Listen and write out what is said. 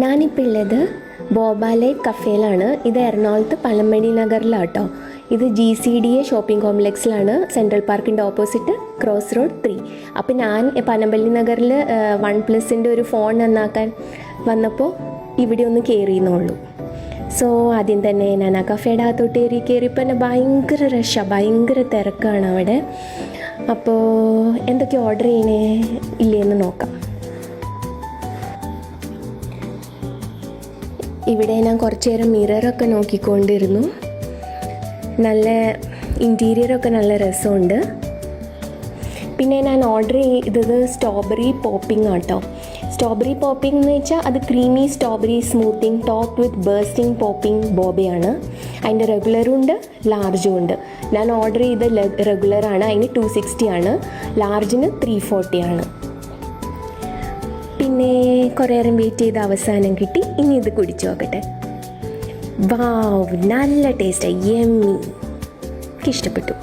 ഞാനിപ്പോൾ ഉള്ളത് ബോബാലെ കഫേയിലാണ്. ഇത് എറണാകുളത്ത് പഴമണി നഗറിലാട്ടോ. ഇത് GCDA ഷോപ്പിംഗ് കോംപ്ലക്സിലാണ്, സെൻട്രൽ പാർക്കിൻ്റെ ഓപ്പോസിറ്റ്, ക്രോസ് റോഡ് 3. അപ്പോൾ ഞാൻ പനമ്പള്ളി നഗറിൽ OnePlusൻ്റെ ഒരു ഫോൺ നന്നാക്കാൻ വന്നപ്പോൾ ഇവിടെ ഒന്ന് കയറിയെന്നുള്ളൂ. സോ ആദ്യം തന്നെ ഞാൻ ആ കഫേയുടെ അകത്തോട്ട് കയറിയപ്പോൾ തന്നെ ഭയങ്കര റഷാണ്, ഭയങ്കര തിരക്കാണ് അവിടെ. അപ്പോൾ എന്തൊക്കെ ഓർഡർ ചെയ്യണേ ഇല്ലേന്ന് നോക്കാം. ഇവിടെ ഞാൻ കുറച്ച് നേരം മിററൊക്കെ നോക്കിക്കൊണ്ടിരുന്നു. നല്ല ഇൻറ്റീരിയറൊക്കെ നല്ല രസമുണ്ട്. പിന്നെ ഞാൻ ഓർഡർ ചെയ്തത് സ്ട്രോബെറി പോപ്പിംഗ് ആട്ടോ. സ്ട്രോബെറി പോപ്പിംഗ് എന്ന് വെച്ചാൽ അത് creamy strawberry smoothie top with bursting popping ബോബയാണ്. അതിൻ്റെ റെഗുലറും ഉണ്ട്, ലാർജും ഉണ്ട്. ഞാൻ ഓർഡർ ചെയ്ത റെഗുലറാണ്, അതിന് 260 ആണ്, ലാർജിന് 340 ആണ്. പിന്നെ കുറേ നേരം വെയിറ്റ് ചെയ്ത് അവസാനം കിട്ടി. ഇനി ഇത് കുടിച്ചു നോക്കട്ടെ. വാവ്, നല്ല ടേസ്റ്റാണ്, യമ്മി, എനിക്ക് ഇഷ്ടപ്പെട്ടു.